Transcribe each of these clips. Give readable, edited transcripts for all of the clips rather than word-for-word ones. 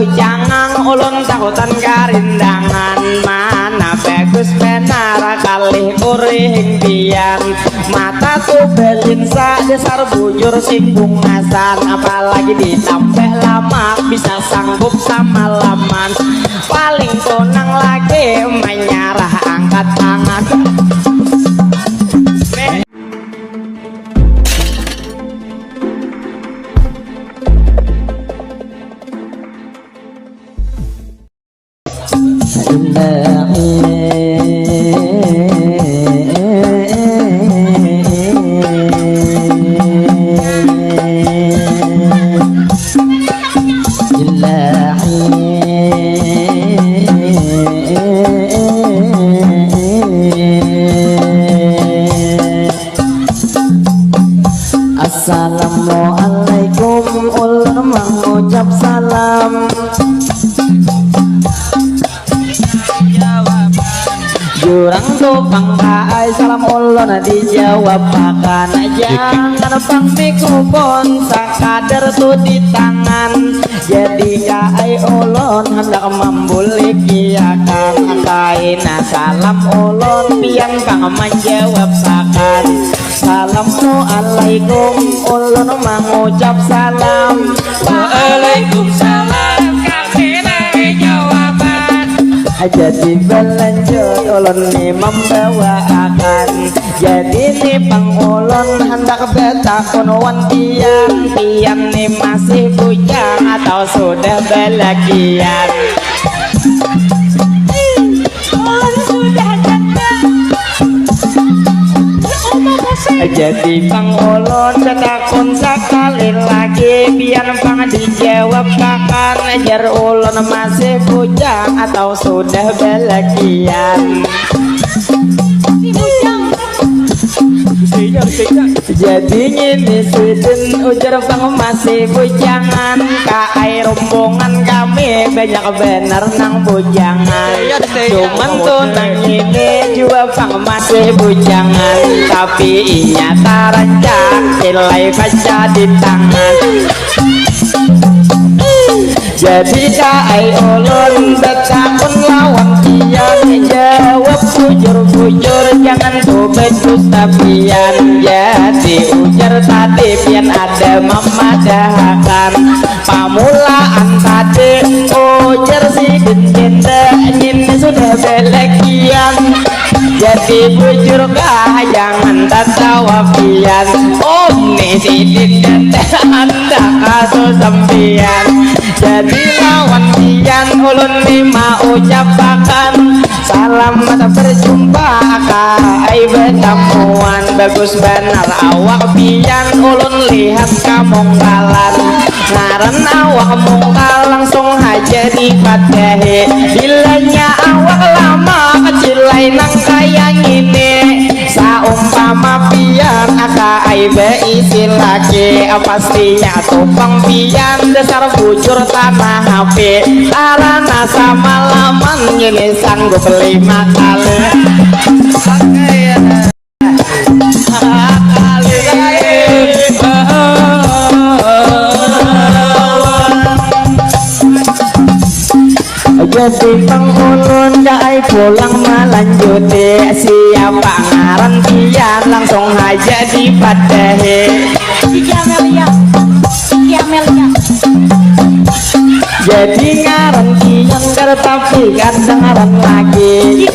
bujangan ulun takutan karindangan mana bagus benar kali uring pian mata tuh belinsa dasar bujur sing bungasan apalagi ditambah lama bisa sanggup sama laman paling konang lagi menyarah angkat tangan. Assalamualaikum ulun mengucap salam jurang tupang kaai salam ulun dijawab makan jangan pang mikrofon sakadar tuh di tangan jadi kaai ulun hendak membulik iakan kaina salam ulun pian pang menjawab sakan Assalamualaikum ulun mengucap salam Waalaikumsalam kami dari jawaban jadi belanjut ulun ni membawakan jadi ni pang ulun hendak betakun wan pian ni masih bujang atau sudah belakian jadi pang ulun betakun sekali lagi biar pang dijawab kapan ajar ulun masih bujang atau sudah belakian jadi ini sidin ujar pang masih bujangan kaai rombongan kami banyak bener nang bujangan cuman tuh nang ini juga pang masih bujangan tapi inya tarancak nilai baca di tangan jadi kaai ulun betakun lawan pian jawab bujur-bujur jangan sobat dustapian jadi ujar tadi pian ada memadahakan pamulaan tadi ujar si jenda ini sudah belekian jadi bujur kah jangan tertawa pian nih sidin anda kasus sempian jadi lawan pian ulun lima ucapakan selamat berjumpa kai bertemuan bagus benar awak pian ulun lihat kamu kalan ngaran awak mungkal langsung aja dipadahi bilanya awak lama kecil nang kayang ini saumpama pian kai beisi lagi pastinya tupang pian dasar bujur tanah HP arana sama laman ini sanggup 5 kali jadi pengulun dai pulang melanjuti siapa ngaran pian langsung aja dipadahi jadi ngaran pian tapi kadang ngaran lagi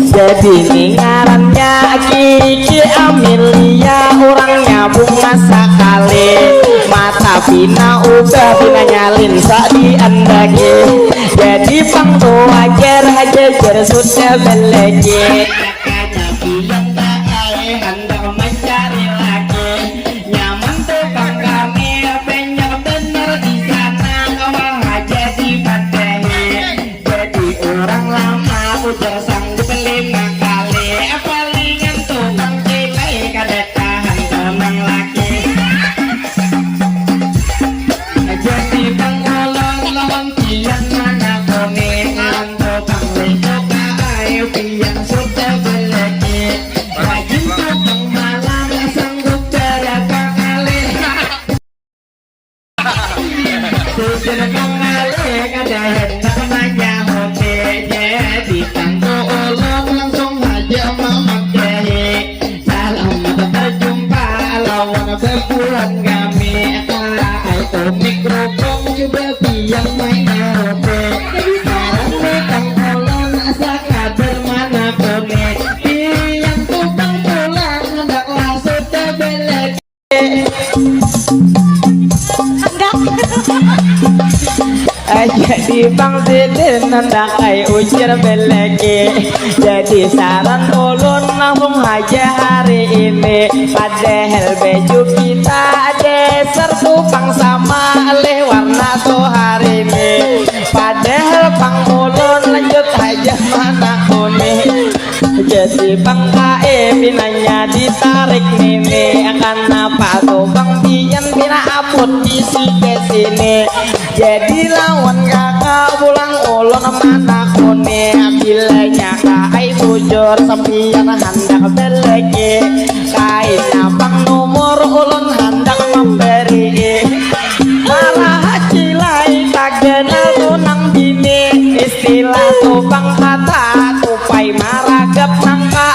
jadi ini ngarannya Kiki Amelia orangnya bunga sekali mata pina ubah pina nyalin sak diandagi jadi pang wajar aja jar sudah belegi yang jeneng kali kada hendak nanya hote jadi tanggo ulun langsung aja memakai salam berjumpa lawan berbulan kami itu mikrofon juga biang main hote sekarang metang ulun asa kader mana kone biang tukang pulang hendaklah sudah belek jadi bang sidin hendak ay ujar beleke jadi saran ulun langsung aja hari ini padahal baju kita deser tupang sama leh warna tuh hari ini padahal bang ulun lanjut aja mana kuning jadi bang kae pinanya ditarik nini kenapa tuh bang pian pina aput isi kesini jadi lawan kakak pulang ulun mana kone bilanya kae bujur sampian hendak belege kainnya bang nomor ulun hendak memberi marah cilai tak kenal tunang bini istilah tuh bang kata tupai maragap nangka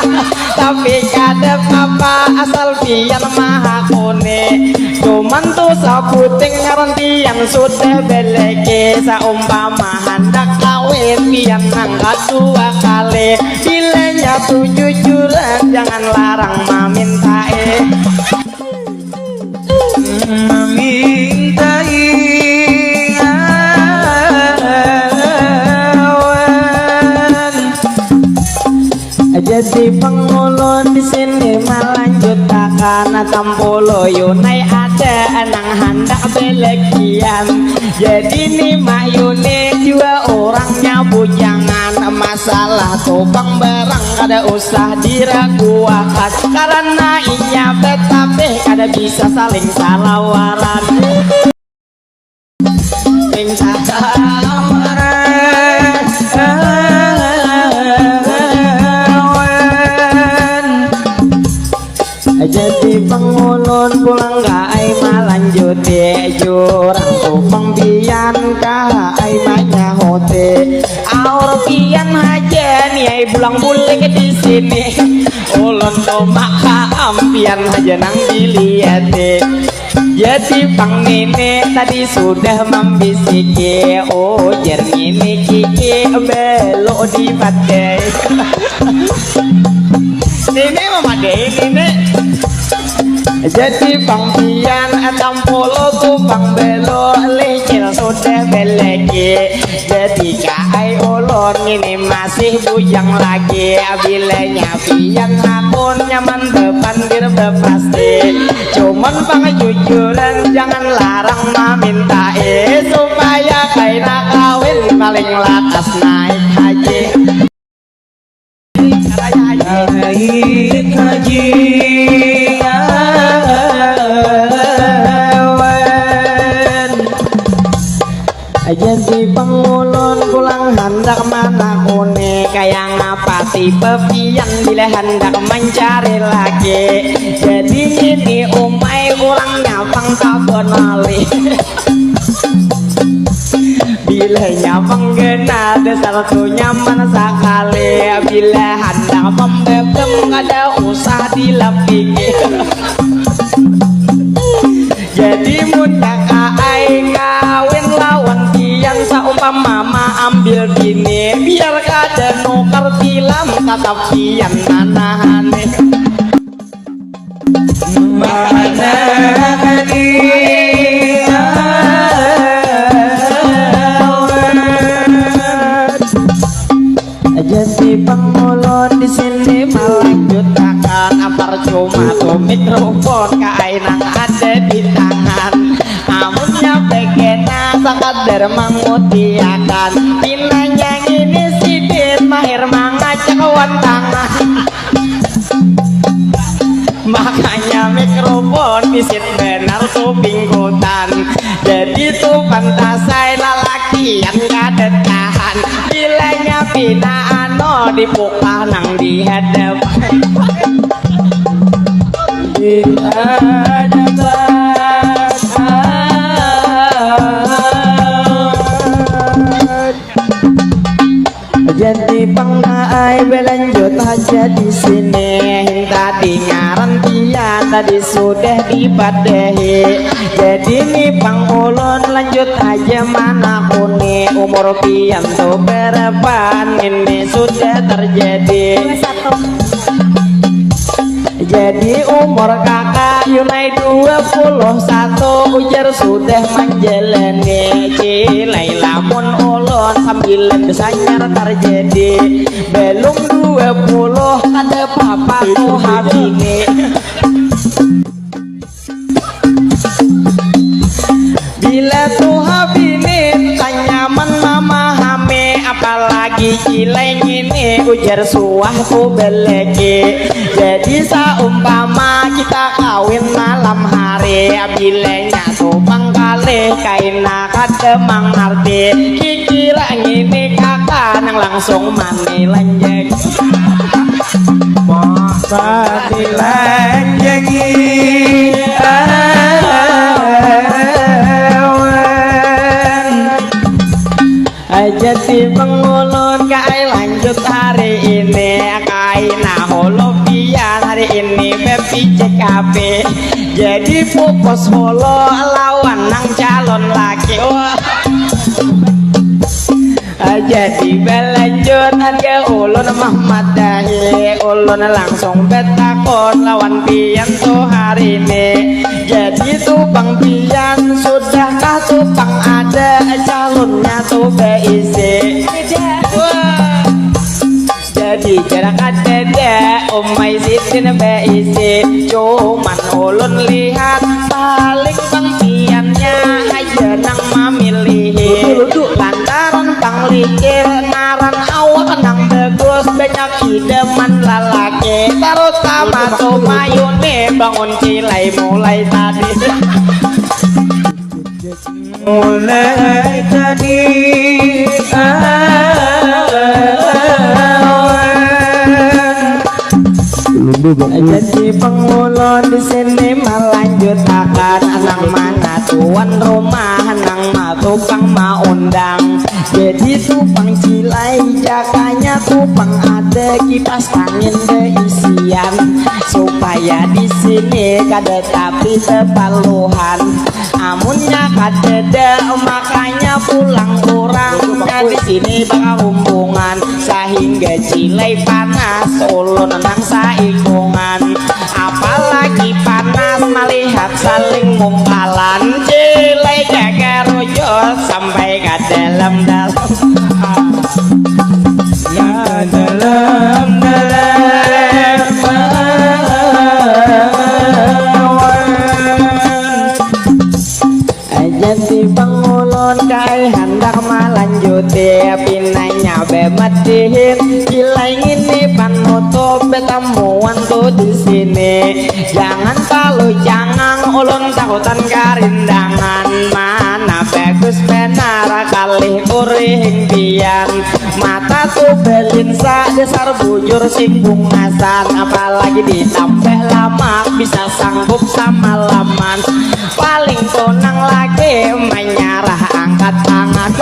tapi kadep apa asal pian maha kone cuman tuh sabuting ngarantian sudah beleke saumpama hendak kawin pian angkat dua kali bilanya tuh jujuran jangan larang memintai memintai jadi pengulun di sini melanjut karena tampulo yunai ada anang hendak belekian jadi nih mayune dua orangnya bujangan masalah topang barang kada usah diragukan karena inya betabe kada bisa saling salawaran saling salawaran jadi pengulun pulang kai malanjuti jurang tupang pian kai manya hote aur pian aja nih pulang bulik di sini ulun tuh maka ampian aja nang dilihat jadi pang nene tadi sudah membisiki oh jernih kiki belok di badai ini memadai ini jadi bang pian enam puluh tuh bang belo lecil sudah beleki jadi kai ulun ini masih bujang lagi bilanya pian akun nyaman depan dir pasti cuman bang jujuran jangan larang meminta supaya kai nak kawin paling latas naik haji naik haji jadi pengulun pulang hendak mana kone kayak ngapa tipe pian bila hendak mencari lagi jadi ini umai ulang nyapang kabon ali bila nyapang kena dasar tuh nyaman sekali bila hendak membebem kada usah dilapiki jadi mudah kai kawin lawan pian saumpama mama ambil gini biar kada nukar tilam kata pian manahane manahane jadi pengulun di sini melanjut akan percuma tuh mikrofon kainang ada di tangan amunnya begena sakadar mengutiakan pinanya ini sidin mahir mangajak wantangan makanya mikrofon bisit benar tuh pingkutan jadi tuh pantasai lalaki yang kada tahan bilanya pina ano dibuka nang di hadapan di hadapan saja di sini. Tadi ngaran pian tadi sudah dibadahi. Jadi nih Bang Ulun lanjut aja mana kuni. Umur pian tuh berapa ini sudah terjadi. Jadi umur kakak Yunai 21 ujar sudah menjalani. Cilai lamun ulun sambilan besanyar terjadi. Belum 20 ada papa tuh habini. Bila tuh habini tanya memahami. Apalagi cilai ini ujar suah tuh beleki. Jadi saumpama kita kawin malam hari. Bilanya tuh pangkali kaina kademang arti. Kikira ini kakak nang langsung mani lanjek. Masa dilanjengi Jadi pengulun kai lanjut hari ini. Kaina holopian hari ini bepi CKP. Jadi pupus holo lawan nang calon laki. Jadi belanjut harga ulun Muhammad Dahi. Ulun langsung betakon lawan pian tuh hari ini. Jadi tuh Bang pian sudahkah tuh Bang ada calonnya tuh beisi. Jadi jarak ada umai sitin beisi. Cuman ulun lihat paling Bang piannya aja nang memilih. Lantaran Bang licir naran awak nang bagus banyak idaman lalaki. Terutama tuh mayune bangun cilai mulai tadi. mulai tadi Jadi pengulun di sini melanjut akan nang mana tuan rumah nang tukang mau undang. Jadi tupang cilai jakanya tupang ada kipas angin beisian supaya di sini kada tapi tepaluhan. Amunnya kadeda makanya pulang kurang di sini bakal hubungan sehingga cilai panas ulun nang saikungan. Apalagi panas melihat saling mungkalan. Cilai jaga rojos sampai ke dalam-dalam ya dalam-dalam Jadi pengulun kai hendak melanjuti pinanya bematihin. Cilai ini panutup betemuan tuh di sini. Jangan kalau jangan ulun takutan karindangan. Mana bagus benar kali uring pian. Mata tuh belinsa dasar bujur sing bungasan. Apalagi ditambah lama bisa sanggup sama laman. Paling tonang lagi menyarah angkat tangan.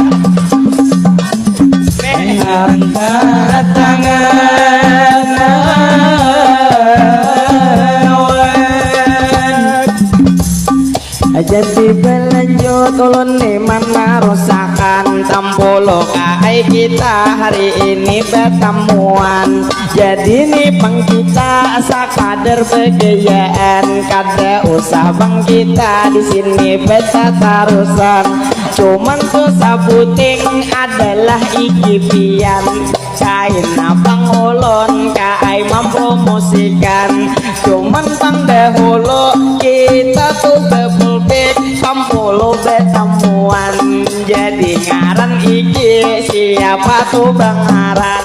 angkat tangan Jadi belanjut ulun neman merusakan tampolo kai kita hari ini bertemuan. Jadi nih Bang kita asa kader begayaan kada usah Bang kita di sini beta tarusan. Cuman tuh sabuting adalah ikipian kaina Bang ulun kai mempromosikan. Cuman Bang dahulu kita tuh bebulbik sampolo betemuan. Jadi ngaran iki siapa tuh Bang ngaran?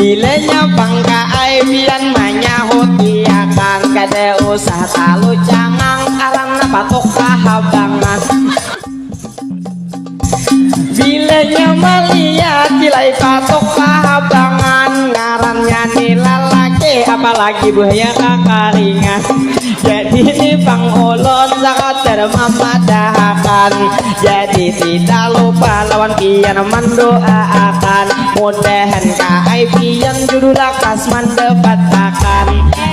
Dilenya Bangka Aibian manyahotiakan kada usah talu cangang karena patok kahabangan. Bilanya melihat dilai patok kahabangan ngarannya nilalaki apalagi buaya kakaringan. Jadi ini Bang ulun sakadar memadahakan ucapan. Jadi tidak lupa lawan pian mendoakan, mudahan kai pian judul lakas mendapatkan.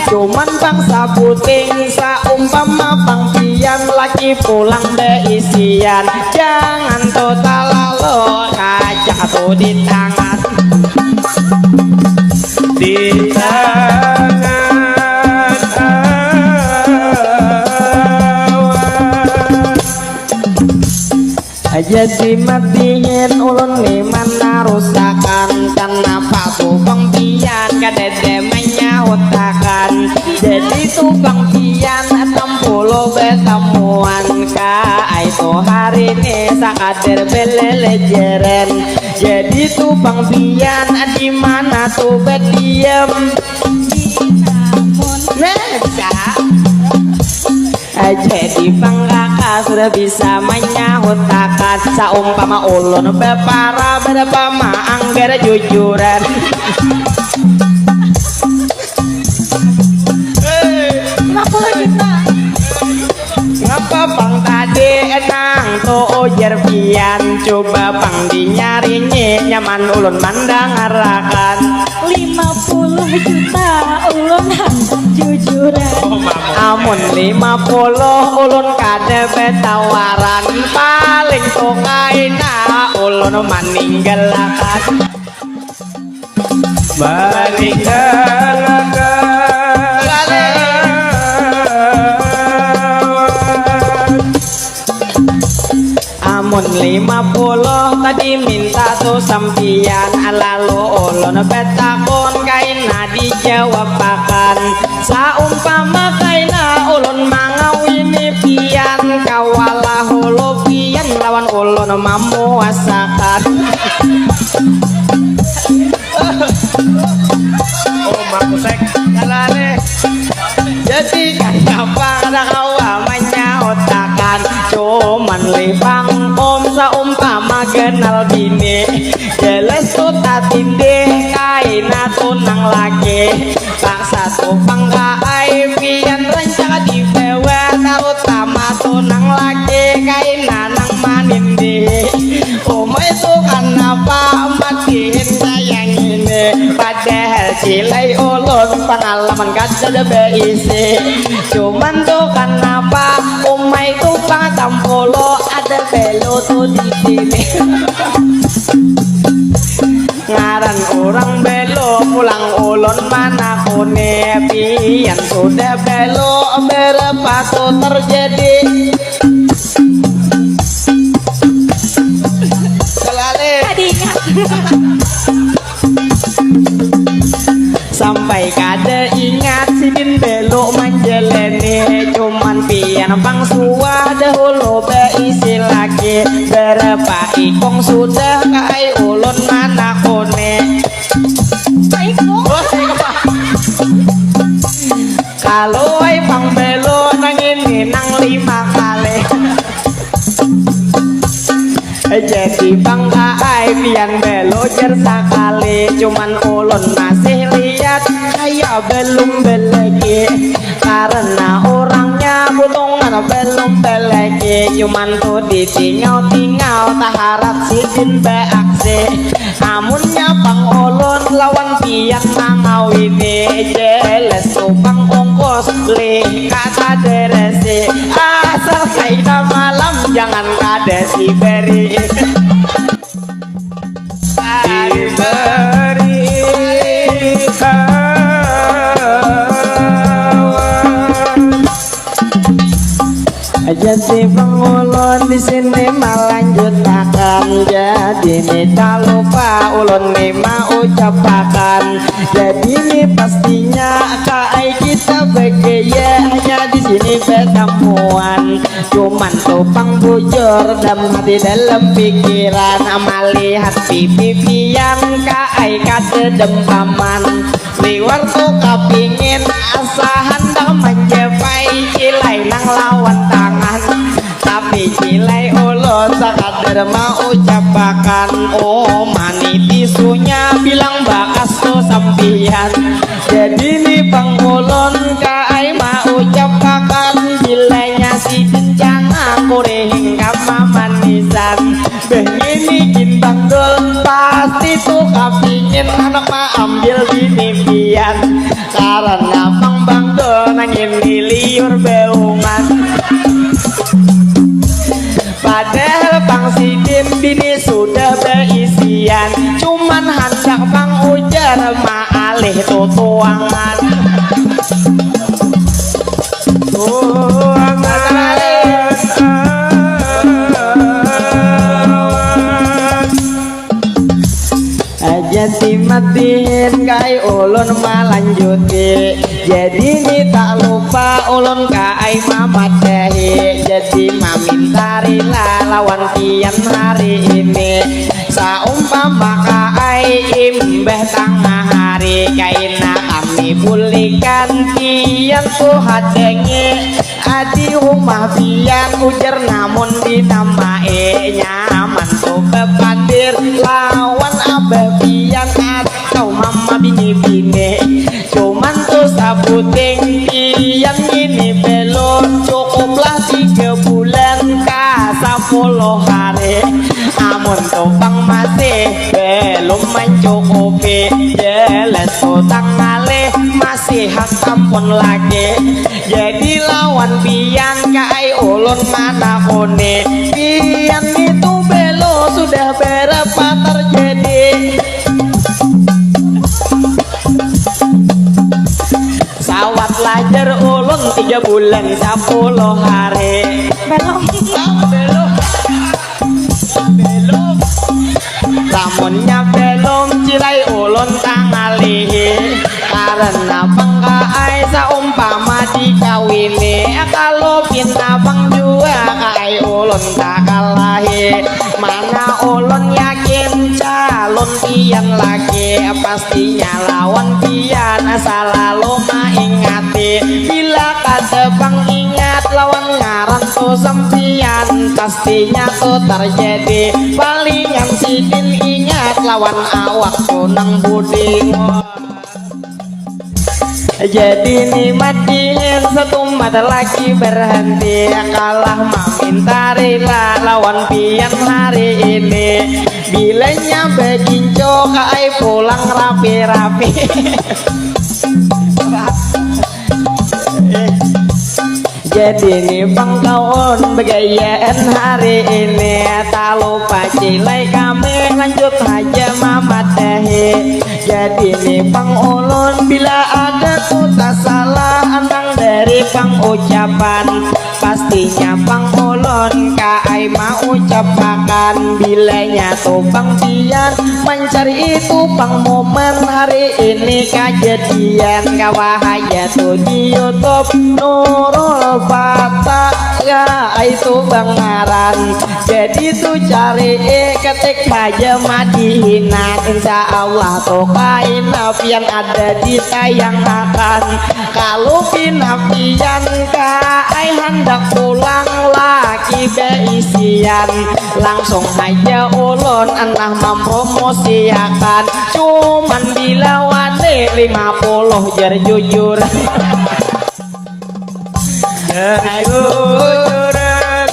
Cuman bangsa puting saumpama bang pian laki pulang beisian, jangan total lalu kaca tuh di tangan. Di tangan jadi matiin ulun ni mana rusakan, kenapa tukang pian kadede menyautakan. Jadi tukang pian 60 betemuan kai to hari ini sakader belele jeren. Jadi tukang pian di mana tuh bediem bisa. Jadi panggaka sudah bisa menyautakan, saumpama ulun bepara berpama anggar jujuran. Kenapa lagi tak? Ngapa bang tadi enang to ojer pian, coba bang dinyarinya nyaman ulun mandang arakan. 50 juta ulun handang jujuran. Amun 50 ulun kade betawaran, paling tokaina ulun maninggalakan. Amun 50 tadi minta tuh sampian, lalu ulun betakon kaina dijawabakan. Saumpama kaina ulun mangawini pian, kawalah hulu pian lawan ulun memuasakan. oh makusek Kalane. Jadi kenapa ada kawa menyautakan, cuman lipang om saumpama kenal bini, jelas tuh tatindih kaina tunang lagi. Paksa tuh pangkai pian rencana di bewe, terutama tunang lagi kaina nang manindi. Umay itu kenapa matiin sayang ini, padahal cilai ulun pengalaman kada beisi. Cuman tuh kenapa umay itu pang 60 ada belo tuh di sini. Ngaran orang belo pulang ulun mana kone pian sudah belo berapa tuh terjadi. Sampai kada ingat sidin belok manjelene, cuman pian bang suwa dahulu beisi lagi. Berapa ikong sudah kai ulun mana kone. Kalau ai bang belok nang ini nang 5 kali. Jadi bangga ai pian belo jer sekali, cuman ulun masih lihat kayak belum belegi, karena orangnya butongan belum belegi. Cuman tuh ditinggal-tinggal tak harap sidin beaksi. Namunnya bang ulun lawan pian mangawini, jelas tuh bang ongkos li kata deresi. Asal kaina malam jangan kada si beri. Jadi pengulun di sini melanjutkan, jadi ini tak lupa ulun nih mau ucapakan. Jadi ini pastinya kai kita begaya hanya di sini pertemuan. Cuman topang bujur dan hati dalam pikiran, melihat pipi-pian kai kata dempaman. Liwar tuh kepingin asahan dah menjepai cilai nang lawan tangan, tapi cilai ulun sakadar mau ucapakan. Oh mani tisunya bilang bakas tuh sampian. Jadi nih bang ulun kai mau ucapakan, cilainya si kencang aku hingga ingin anak ma ambil bini-bian karena Bang Bangdo nangin liur beungan. Padahal Bang Sidin bini sudah berisian, cuman hendak Bang Ujar ma alih tutuangan. Jadi matiin kai ulun malanjuti, jadi ni tak lupa ulun kai mamat dehi. Jadi mamintarilah lawan tian hari ini, saumpama kai imbeh tengah hari kaina kami bulikan tian ku hadengi. Adi rumah pian ujar namun dinamai nyaman tuh bebandir lawan abah pian atau mama bini-bini. Cuman tuh sabuting pian ini belum cukuplah 3 bulan ka 10 hari. Amun tuh Bang masih belum mencukupi, jelas utang ngalih masih hak ampun lagi. Jadi lawan pian kai ulun mana kone, pian itu belo sudah berapa terjadi. Sawat lajar ulun 3 bulan 10 hari. Belum. Lamunnya belum cilai ulun tangalih, karena bangkai saumpama dikawini. Kalau pina Bang juga kai ulun tak kalahi. Mana ulun yakin calon pian lagi, pastinya lawan pian selalu maingati. Bila kada Bang ingat lawan ngaran tuh sempian, pastinya tuh terjadi. Palingan Sidin ingat lawan awak kunang budi. Jadi nikmatin satu mata lagi berhenti, kalah mamintarilah lawan pian hari ini. Bilanya beginco kai pulang rapi-rapi. Jadi nih Bang kawan begayaan hari ini, tak lupa cilai kami lanjut aja mamat dehi. Jadi nih Bang ulun bila ada kuta salah antang dari Bang ucapan, pastinya Bang ulun kai mau ucapakan. Bilanya tuh Bang pian mencari itu Bang momen hari ini kejadian. Kawahaya tuh di YouTube Nurul Fata ya itu Bang ngaran. Jadi tuh cari ketik aja Madihinat, insya Allah tuh kain pian ada di tayangan. Kalau pinapian kai hendak pulang lagi beisian, langsung aja ulun enah mempromosiakan. Cuman bila wade 50 jar jujur. Jujuran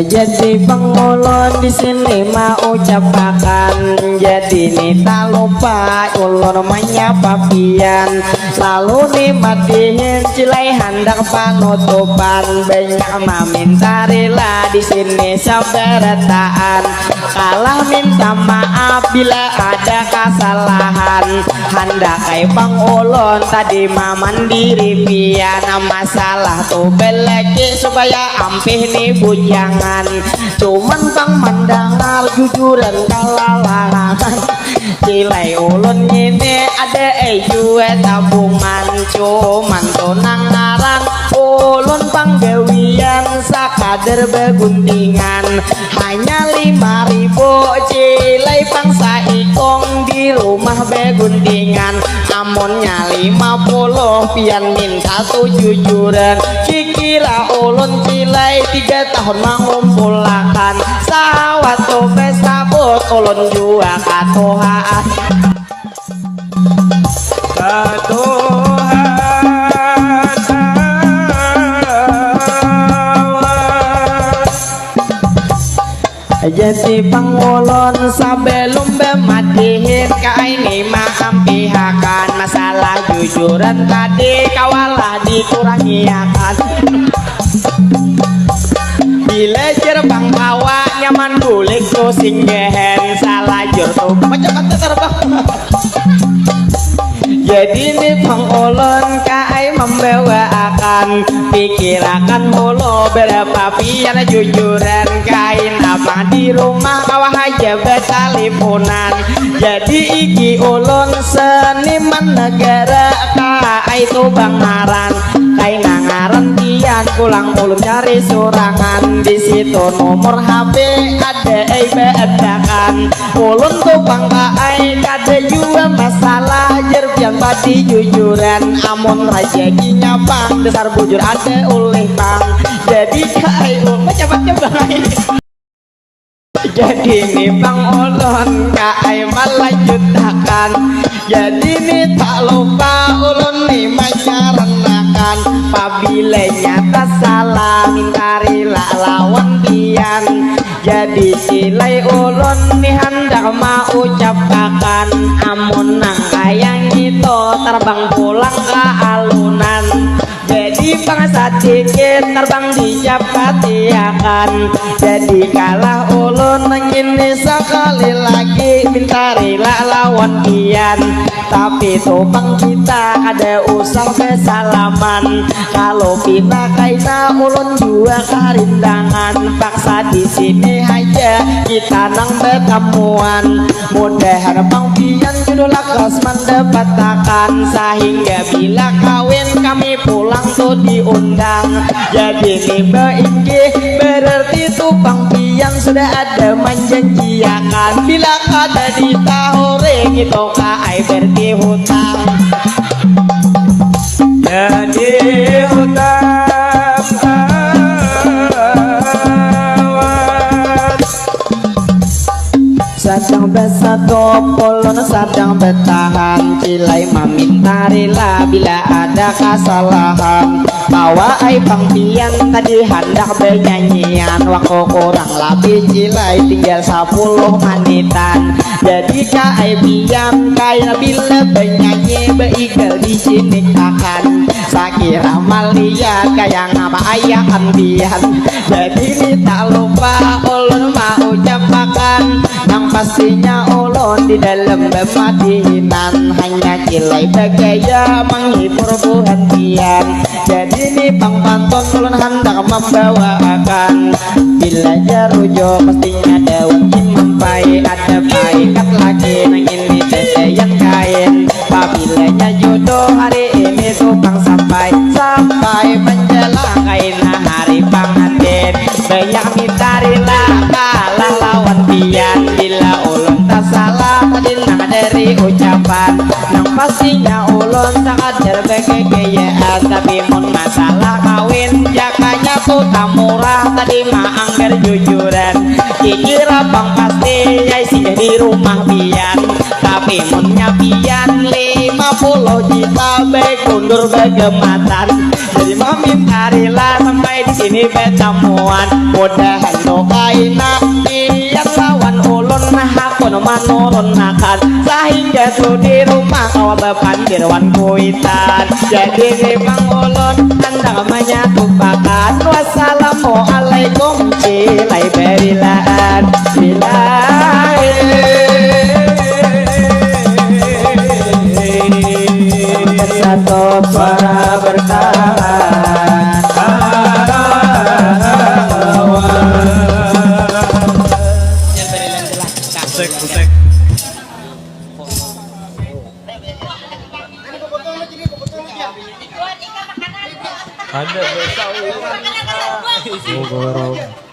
Jadi Bang ulun di sini mau ucapakan. Jadi nih tak lupa ulun menyapa pian, lalu nikmatin cilai hendak panutupan. Banyak mamintarilah di sini sabarataan, kalah minta maaf bila ada kesalahan. Hendak kai Bang ulun tadi mandiri pian, masalah tuh beleki supaya ampih nih bujangan. Cuman Bang mendengar jujuran kalalangan. Cilai ulun ini ada juga tabungan, cuman tunang ngaran ulun Bang gawian sakadar beguntingan. Hanya 5.000 cilai Bang saikong di rumah beguntingan. Amonnya 50 pian minta tuh jujuran. Kikira ulun cilai 3 tahun mengumpulakan. Sawat tuh pesta bot ulun juga katohaan. Jadi pangulon sebelum bematihin kai ini maampi hakan masalah jujuran tadi kawalah dikurangi akan bila jerbang bawa nyaman kulik tuh singgehen salah jur tuh macam kata terbang jadi nih pangulon kai membawa akan pikirakan mulu berapa pian jujuran kain apa di rumah kawah aja betaliponan jadi iki ulun seniman negara kai itu bangaran kai nangaran tian pulang ulun cari surangan di situ nomor HP ada bedakan ulun tuh bangkai ada juga masalah jerpian pati jujuran amun rajaginya bang dasar bujur ada oleh bang jadi kai coba jadi nih bang ulun kai malah jutakan jadi nih tak lupa ulun nih menyarankan pabila nyata salah mintarilah lawan pian jadi silai ulun nih hendak mau ucapakan amun nang ayang itu terbang pulang ke alunan jadi bangsa dikit terbang dijapatiakan jadi kalah ulun ini sekali lagi mintarilah lawan pian tapi topang kita ada usang kesalaman kalau pina kaina ulun juga karindangan paksa di sini aja kita nang bertemuan mudahan bang pian judul lakas mendapatkan sehingga bila kawin kami pulang tuh diundang jadi nih baiki berarti tuh bang pian sudah ada menjanjiakan bila kada ditahore gitu kai berarti hutang jadi hutang awas sedang bersatu polon sedang bertahan cilai memintarilah bila ada kesalahan bawa ai bang pian tadi hendak bernyanyian waktu kurang lebih cilai tinggal 10 menitan jadi kai pian kayak bila bernyanyi berigal di sini akan sakira malia kayak ngapa ayah kan pian jadi ini tak lupa ulun mau ucapakan yang pastinya ulun di dalam bematinan hanya cilai bergaya menghibur buhan pian jadi ini bang pantun ulun hendak membawakan bila jarujo pastinya daun mempai ada baikat lagi nang ini tete yang kain pabilanya jodoh hari ini tuh bang sampai menjelang kain hari pengantin banyak mitarilah kalah lawan pian bila ulun tak salah tadi nang dari ucapan nang pastinya ulun sangat bergegayaan tapi mun masalah kawin jakanya tuh tak murah tadi mah anggar jujuran kira bang pasti yai singgah di rumah pian tapi munnya pian 50 juta baik mundur begematan jadi memintarilah sampai di sini bertemuan mudahan doaina pian lawan ulun aku menurun akan sehingga tuh di rumah kau bepandirwan kuitan jadi bang ulun hendak menyatupakan wassalamualaikum cilai berilaan satu suara bertahan pusek ada besok